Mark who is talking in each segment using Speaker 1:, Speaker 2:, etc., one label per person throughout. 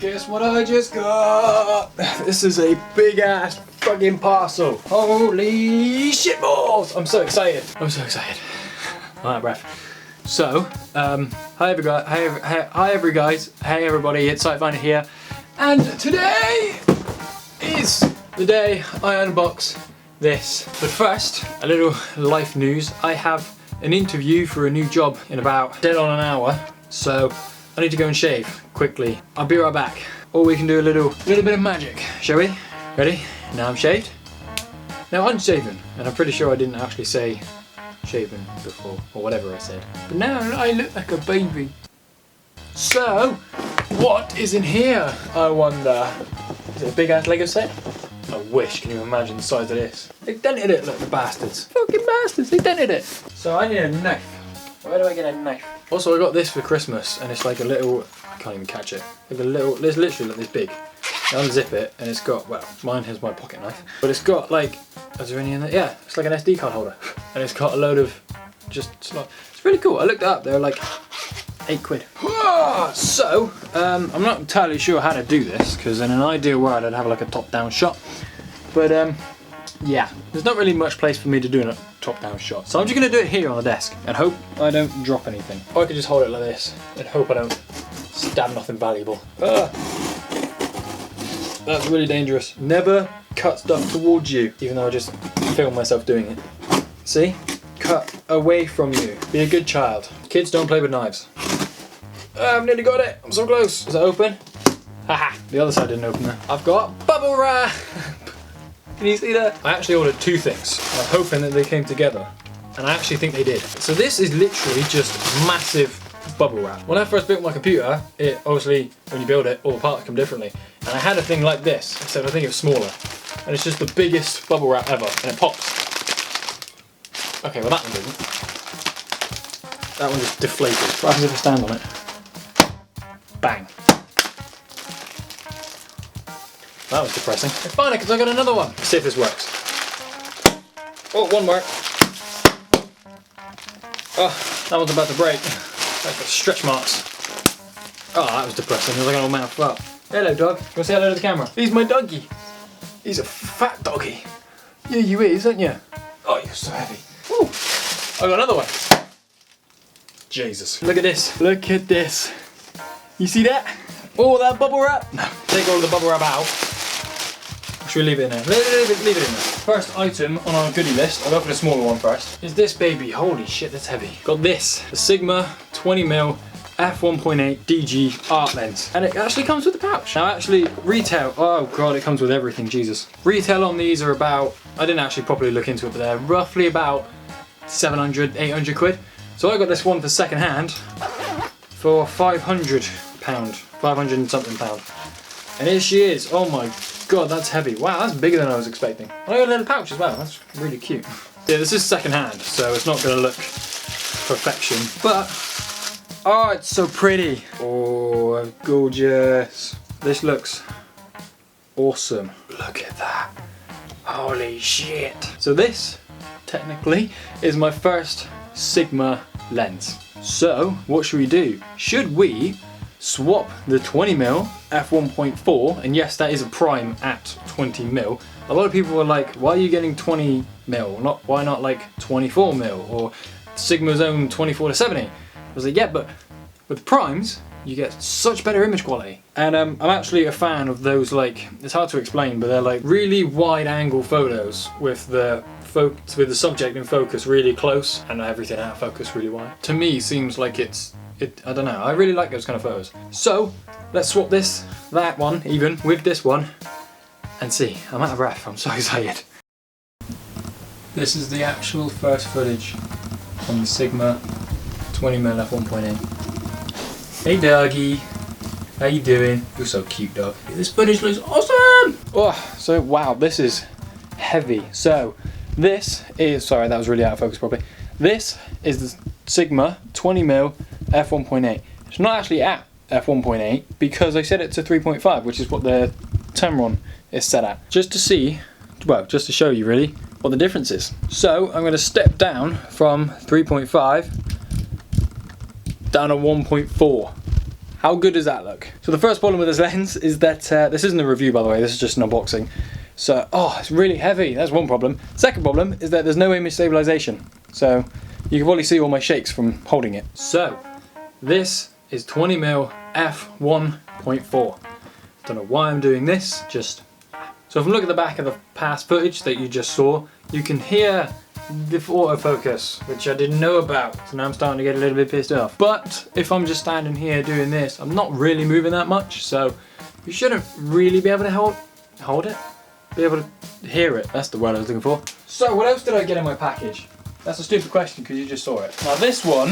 Speaker 1: Guess what I just got? This is a big ass fucking parcel. Holy shit balls! I'm so excited. I'm so excited. I'm out of breath. So, hi everybody, it's Sightfinder here. And today is the day I unbox this. But first, a little life news. I have an interview for a new job in about dead on an hour. So, I need to go and shave quickly. I'll be right back. Or we can do a little bit of magic, shall we? Ready? Now I'm shaved. Now unshaven, and I'm pretty sure I didn't actually say shaven before, or whatever I said. But now I look like a baby. So, what is in here, I wonder? Is it a big ass Lego set? I wish, can you imagine the size of this? They dented it, look, the bastards. Fucking bastards, they dented it. So I need a knife. Where do I get a knife? Also, I got this for Christmas, and it's like a little, I can't even catch it. Like a little, it's literally like this big. I unzip it, and it's got, well, mine has my pocket knife, but it's got like, is there any in there? Yeah, it's like an SD card holder. And it's got a load of, it's really cool. I looked it up, they were like £8. So, I'm not entirely sure how to do this, because in an ideal world I'd have like a top-down shot. But, yeah, there's not really much place for me to do a top-down shot. So I'm just going to do it here on the desk and hope I don't drop anything. Or I could just hold it like this and hope I don't stab nothing valuable. That's really dangerous. Never cut stuff towards you, even though I just filmed myself doing it. See? Cut away from you. Be a good child. Kids don't play with knives. I've nearly got it. I'm so close. Is it open? Haha. The other side didn't open there. I've got bubble wrap. Can you see that? I actually ordered two things. I'm hoping that they came together. And I actually think they did. So this is literally just massive bubble wrap. When I first built my computer, it obviously, when you build it, all the parts come differently. And I had a thing like this, except I think it was smaller. And it's just the biggest bubble wrap ever, and it pops. Okay, well that one didn't. That one just deflated. Right as if I stand on it. Bang. That was depressing. It's fine, because I got another one. Let's see if this works. Oh, one worked. Oh, that one's about to break. That's got stretch marks. Oh, that was depressing. It was like an old mouth up. Hello, dog. You want to say hello to the camera? He's my doggy. He's a fat doggy. Yeah, you is, aren't you? Oh, you're so heavy. Ooh. I got another one. Jesus. Look at this. Look at this. You see that? Oh, that bubble wrap? No. Take all the bubble wrap out. Should we leave it in there? Leave it in there. First item on our goodie list, I'll go for the smaller one first, is this baby. Holy shit, that's heavy. Got this, the Sigma 20mm f1.8 DG art lens. And it actually comes with a pouch. Now actually, retail, oh god, it comes with everything, Jesus. Retail on these are about, I didn't actually properly look into it, but they're roughly about 700, 800 quid. So I got this one for second hand for £500, 500 and something pound. And here she is, oh my god, that's heavy. Wow, that's bigger than I was expecting. And I got a little pouch as well, that's really cute. Yeah, this is second hand, so it's not gonna look perfection, but oh, it's so pretty. Oh, gorgeous. This looks awesome. Look at that. Holy shit. So this, technically, is my first Sigma lens. So, what should we do? Should we swap the 20mm f1.4, and yes, that is a prime at 20mm. A lot of people were like, why are you getting 20mm? Why not like 24mm or Sigma's own 24-70? I was like, yeah, but with primes, you get such better image quality. And I'm actually a fan of those, like, it's hard to explain, but they're like really wide angle photos with the subject in focus really close and everything out of focus really wide. To me, seems like I don't know, I really like those kind of photos. So, let's swap that one even, with this one, and see. I'm out of breath, I'm so excited. This is the actual first footage from the Sigma 20mm f1.8. Hey doggy, how you doing? You're so cute, dog. This footage looks awesome! Oh, so wow, this is heavy. So, this is, sorry, that was really out of focus probably. This is the Sigma 20mm f1.8. It's not actually at f1.8 because I set it to 3.5, which is what the Tamron is set at. Just to see, well, just to show you really what the difference is. So I'm going to step down from 3.5 down to 1.4. How good does that look? So the first problem with this lens is that, this isn't a review by the way, this is just an unboxing. So, oh, it's really heavy, that's one problem. Second problem is that there's no image stabilization. So, you can probably see all my shakes from holding it. So, this is 20mm f1.4. Don't know why I'm doing this, just... So if we look at the back of the past footage that you just saw, you can hear the autofocus, which I didn't know about, so now I'm starting to get a little bit pissed off. But if I'm just standing here doing this, I'm not really moving that much, so you shouldn't really be able to hold it? Be able to hear it, that's the word I was looking for. So what else did I get in my package? That's a stupid question because you just saw it. Now this one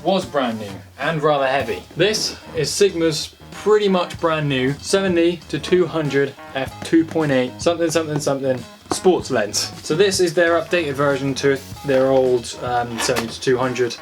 Speaker 1: was brand new and rather heavy. This is Sigma's pretty much brand new 70 to 200 f2.8 something something something sports lens. So this is their updated version to their old 70 to 200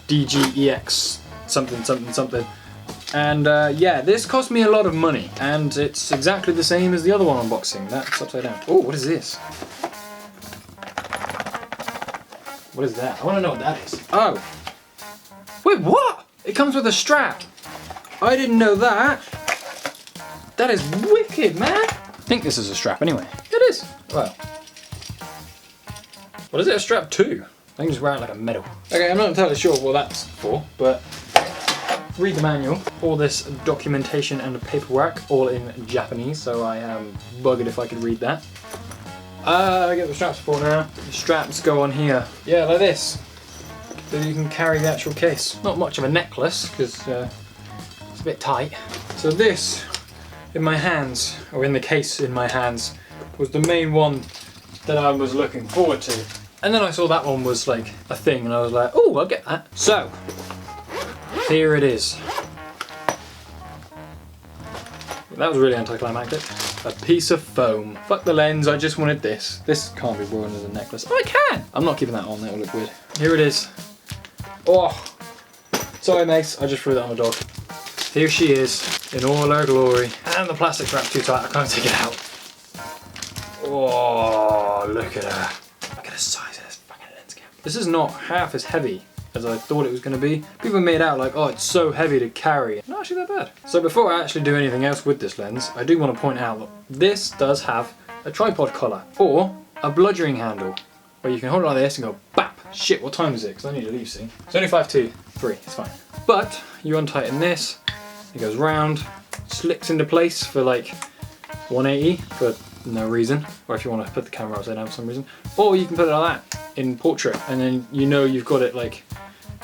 Speaker 1: DGEX something something something. And yeah, this cost me a lot of money, and it's exactly the same as the other one unboxing. That's upside down. Oh, what is this? What is that? I want to know what that is. Oh. Wait, what? It comes with a strap. I didn't know that. That is wicked, man. I think this is a strap anyway. It is. Well. What is it a strap to? I can just wear it like a medal. Okay, I'm not entirely sure what that's for, but read the manual. All this documentation and paperwork, all in Japanese, so I am buggered if I could read that. I get the straps for now. The straps go on here. Yeah, like this. So you can carry the actual case. Not much of a necklace, because it's a bit tight. So this, in my hands, or in the case in my hands, was the main one that I was looking forward to. And then I saw that one was like a thing, and I was like, oh, I'll get that. So, here it is. That was really anticlimactic. A piece of foam. Fuck the lens, I just wanted this. This can't be worn as a necklace. Oh, I can! I'm not keeping that on, that'll look weird. Here it is. Oh, sorry mates, I just threw that on the dog. Here she is, in all her glory. And the plastic wrap's too tight, I can't take it out. Oh, look at her. Look at the size of this fucking lens cap. This is not half as heavy as I thought it was going to be. People made out like, oh, it's so heavy to carry. Not actually that bad. So before I actually do anything else with this lens, I do want to point out that this does have a tripod collar, or a bludgeoning handle, where you can hold it like this and go bap. Shit, what time is it? Because I need to leave soon. It's only 5:02, it's fine. But you untighten this, it goes round, slicks into place for like 180 for no reason, or if you want to put the camera upside down for some reason, or you can put it like that in portrait, and then you know you've got it like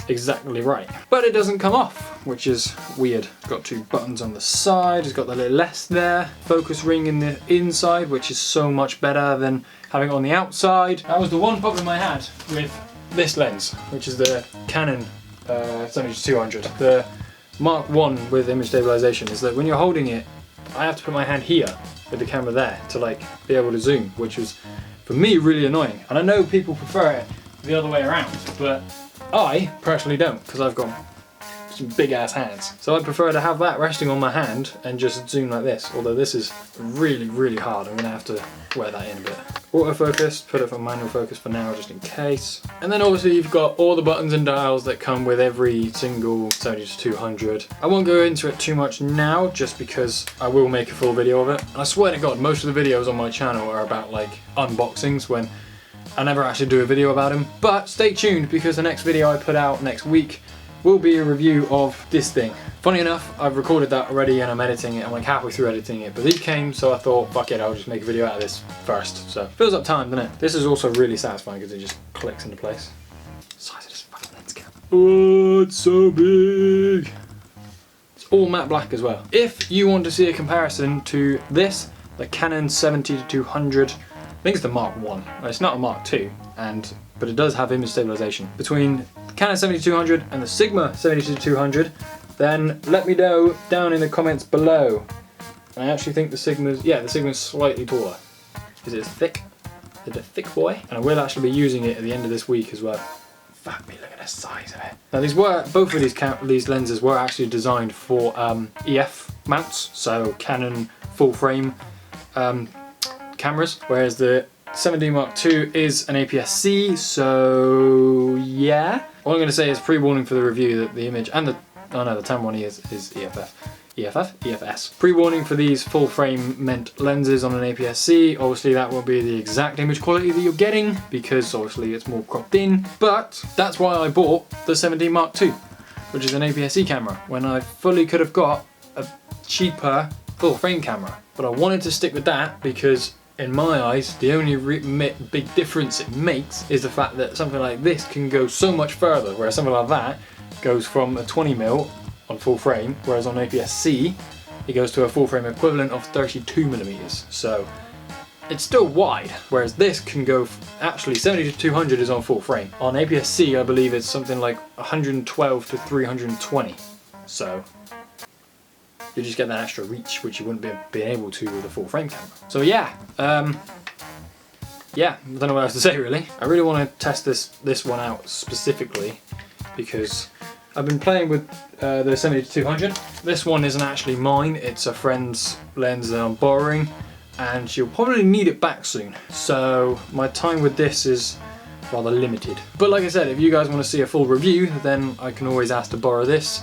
Speaker 1: exactly right. But it doesn't come off, which is weird. It's got two buttons on the side, it's got the little S there, focus ring in the inside, which is so much better than having it on the outside. That was the one problem I had with this lens, which is the Canon 70-200. The Mark 1 with image stabilization, is that when you're holding it, I have to put my hand here with the camera there to like be able to zoom, which was for me really annoying. And I know people prefer it the other way around, but I personally don't, because I've got some big ass hands. So I prefer to have that resting on my hand and just zoom like this, although this is really, really hard. I'm gonna have to wear that in a bit. Autofocus, put it for manual focus for now, just in case. And then obviously you've got all the buttons and dials that come with every single 70-200. I won't go into it too much now, just because I will make a full video of it. And I swear to God, most of the videos on my channel are about like unboxings, when I never actually do a video about them. But stay tuned, because the next video I put out next week will be a review of this thing. Funny enough, I've recorded that already and I'm editing it. I'm like halfway through editing it, but these came, so I thought, fuck it, I'll just make a video out of this first. So, fills up time, doesn't it? This is also really satisfying because it just clicks into place. Size of this fucking lens cap. Oh, it's so big. It's all matte black as well. If you want to see a comparison to this, the Canon 70-200, I think it's the Mark 1. It's not a Mark 2, but it does have image stabilization. Between the Canon 70-200 and the Sigma 70-200, then let me know down in the comments below. And I actually think the Sigma's slightly taller. Is it thick? Is it a thick boy? And I will actually be using it at the end of this week as well. Fuck me, look at the size of it. Now both of these lenses were actually designed for EF mounts, so Canon full frame cameras, whereas the 7D Mark II is an APS-C, so yeah. All I'm going to say is pre-warning for the review that the image and the Oh no, the Tamron is EFS. Pre-warning for these full frame meant lenses on an APS-C. Obviously that won't be the exact image quality that you're getting because obviously it's more cropped in, but that's why I bought the 17 Mark II, which is an APS-C camera, when I fully could have got a cheaper full frame camera. But I wanted to stick with that because in my eyes, the only big difference it makes is the fact that something like this can go so much further, whereas something like that goes from a 20mm on full frame, whereas on APS-C it goes to a full frame equivalent of 32mm. So it's still wide, whereas this can go, actually 70 to 200 is on full frame. On APS-C I believe it's something like 112 to 320. So you just get that extra reach which you wouldn't be able to with a full frame camera. So yeah, yeah, I don't know what else to say really. I really want to test this one out specifically because I've been playing with the 70 to 200. This one isn't actually mine, it's a friend's lens that I'm borrowing and she'll probably need it back soon. So my time with this is rather limited. But like I said, if you guys want to see a full review, then I can always ask to borrow this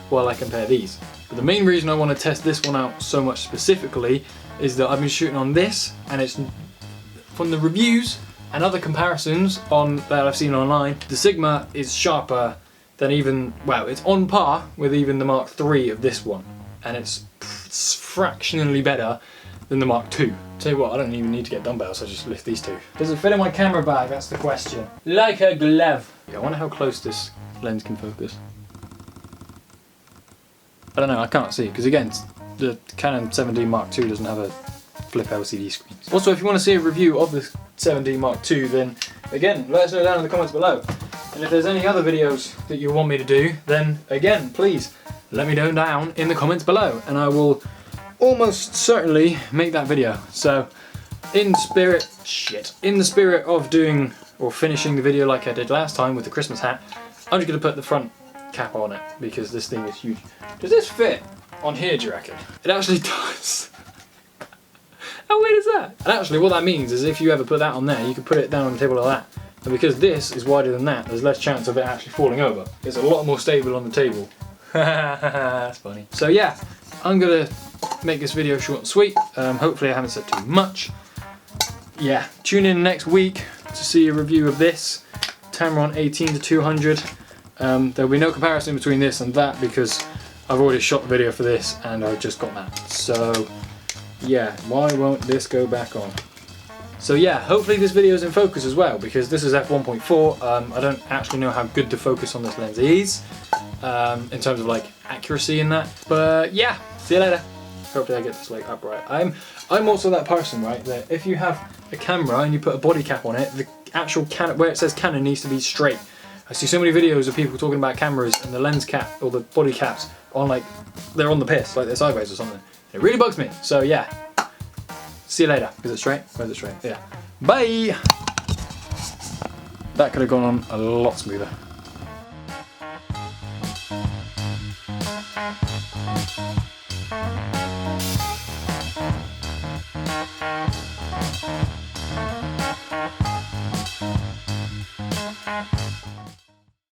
Speaker 1: while I compare these. But the main reason I want to test this one out so much specifically is that I've been shooting on this, and it's from the reviews and other comparisons that I've seen online, the Sigma is sharper than even, well, it's on par with even the Mark III of this one, and it's fractionally better than the Mark II. Tell you what, I don't even need to get dumbbells, I just lift these two. Does it fit in my camera bag? That's the question. Like a glove. I wonder how close this lens can focus. I don't know, I can't see, because again, the Canon 7D Mark II doesn't have a flip LCD screen. Also, if you want to see a review of the 7D Mark II, then again, let us know down in the comments below. And if there's any other videos that you want me to do, then again, please let me know down in the comments below, and I will almost certainly make that video. So, in the spirit of doing or finishing the video like I did last time with the Christmas hat, I'm just going to put the front cap on it because this thing is huge. Does this fit on here, do you reckon? It actually does. How weird is that? And actually what that means is if you ever put that on there, you can put it down on the table like that. And because this is wider than that, there's less chance of it actually falling over. It's a lot more stable on the table. That's funny. So yeah, I'm gonna make this video short and sweet. Hopefully I haven't said too much. Yeah, tune in next week to see a review of this Tamron 18 to 200. There'll be no comparison between this and that because I've already shot the video for this and I've just got that. So yeah, why won't this go back on? So yeah, hopefully this video is in focus as well because this is f1.4. I don't actually know how good the focus on this lens is in terms of like accuracy in that. But yeah, see you later. Hopefully I get this like upright. I'm also that person, right, that if you have a camera and you put a body cap on it, the actual Canon, where it says Canon, needs to be straight. I see so many videos of people talking about cameras and the lens cap or the body caps on like, they're on the piss, like they're sideways or something. It really bugs me. So yeah, see you later. Is it straight? Where's it straight? Yeah. Bye! That could have gone on a lot smoother.